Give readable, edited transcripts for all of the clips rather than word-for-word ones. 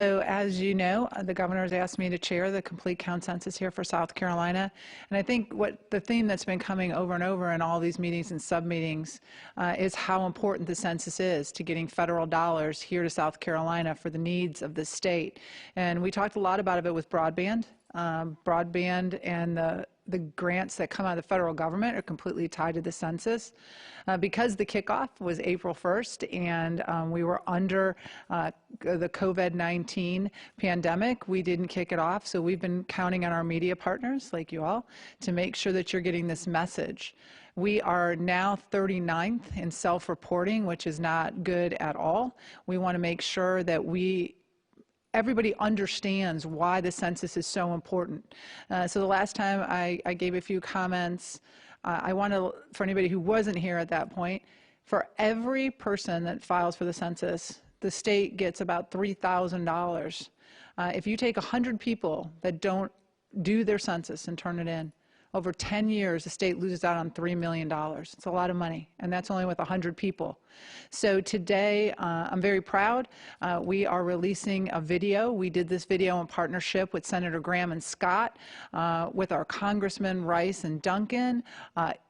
So as you know, the governor has asked me to chair the complete count census here for South Carolina. And I think what the theme that's been coming over and over in all these meetings and sub-meetings is how important the census is to getting federal dollars here to South Carolina for the needs of the state. And we talked a lot about it with broadband. Broadband and the grants that come out of the federal government are completely tied to the census. Because the kickoff was April 1st and we were under the COVID-19 pandemic, we didn't kick it off. So we've been counting on our media partners like you all to make sure that you're getting this message. We are now 39th in self-reporting, which is not good at all. We want to make sure that everybody understands why the census is so important. So the last time I gave a few comments, I want to, for anybody who wasn't here at that point, for every person that files for the census, the state gets about $3,000. If you take 100 people that don't do their census and turn it in, over 10 years, the state loses out on $3 million. It's a lot of money, and that's only with 100 people. So today, I'm very proud. We are releasing a video. We did this video in partnership with Senator Graham and Scott, with our Congressmen Rice and Duncan.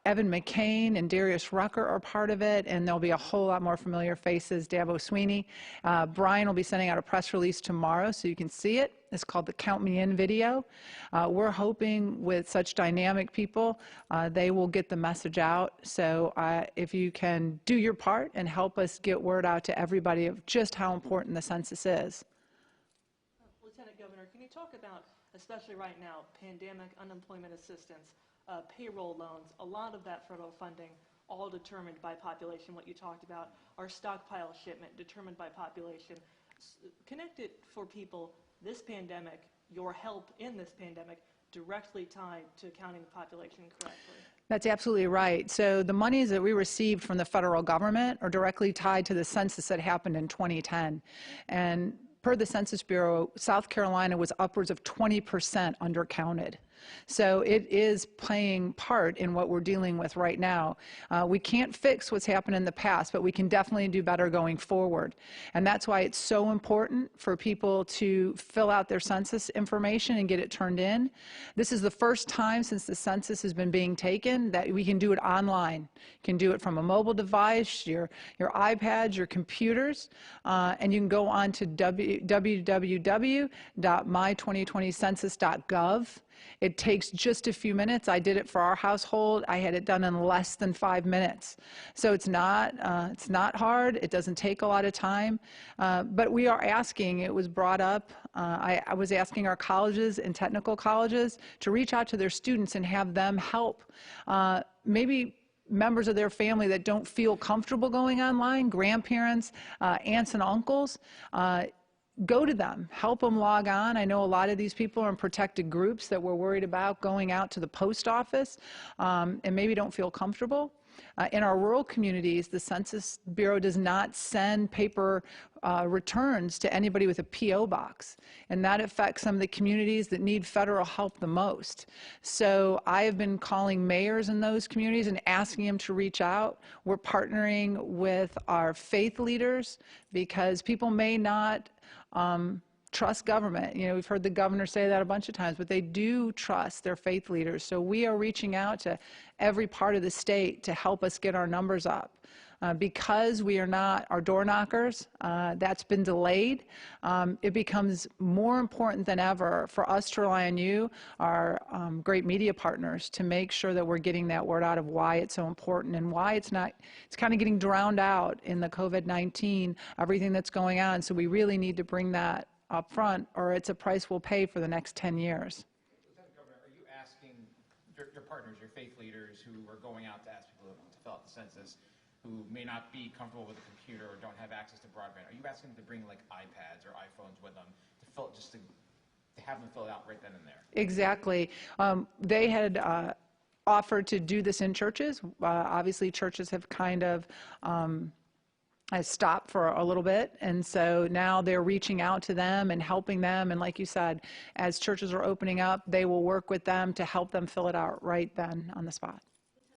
Evan McCain and Darius Rucker are part of it, and there'll be a whole lot more familiar faces. Dabo Sweeney. Brian will be sending out a press release tomorrow so you can see it. It's called the Count Me In video. We're hoping with such dynamic people, they will get the message out. So if you can do your part and help us get word out to everybody of just how important the census is. Lieutenant Governor, can you talk about, especially right now, pandemic, unemployment assistance, payroll loans, a lot of that federal funding all determined by population, what you talked about, our stockpile shipment determined by population. Connect it for people. This pandemic, your help in this pandemic, directly tied to counting the population correctly. That's absolutely right. So the monies that we received from the federal government are directly tied to the census that happened in 2010. And per the Census Bureau, South Carolina was upwards of 20% undercounted. So it is playing part in what we're dealing with right now. We can't fix what's happened in the past, but we can definitely do better going forward. And that's why it's so important for people to fill out their census information and get it turned in. This is the first time since the census has been being taken that we can do it online. You can do it from a mobile device, your iPads, your computers, and you can go on to www.my2020census.gov. It takes just a few minutes. I did it for our household. I had it done in less than 5 minutes. So it's not hard. It doesn't take a lot of time. But we are asking, it was brought up, I was asking our colleges and technical colleges to reach out to their students and have them help. Maybe members of their family that don't feel comfortable going online, grandparents, aunts and uncles, go to them, help them log on. I know a lot of these people are in protected groups that we're worried about going out to the post office and maybe don't feel comfortable. In our rural communities, the Census Bureau does not send paper returns to anybody with a P.O. box, and that affects some of the communities that need federal help the most. So I have been calling mayors in those communities and asking them to reach out. We're partnering with our faith leaders because people may not trust government. You know, we've heard the governor say that a bunch of times, but they do trust their faith leaders. So we are reaching out to every part of the state to help us get our numbers up. Because we are not our door knockers, that's been delayed. It becomes more important than ever for us to rely on you, our great media partners, to make sure that we're getting that word out of why it's so important and why it's kind of getting drowned out in the COVID-19, everything that's going on. So we really need to bring that up front, or it's a price we'll pay for the next 10 years. Lieutenant Governor, are you asking your partners, your faith leaders who are going out to ask people to fill out the census, who may not be comfortable with a computer or don't have access to broadband, are you asking them to bring like iPads or iPhones with them to fill, just to have them fill it out right then and there? Exactly. They had offered to do this in churches. Obviously, churches have kind of stopped for a little bit, and so now they're reaching out to them and helping them. And like you said, as churches are opening up, they will work with them to help them fill it out right then on the spot.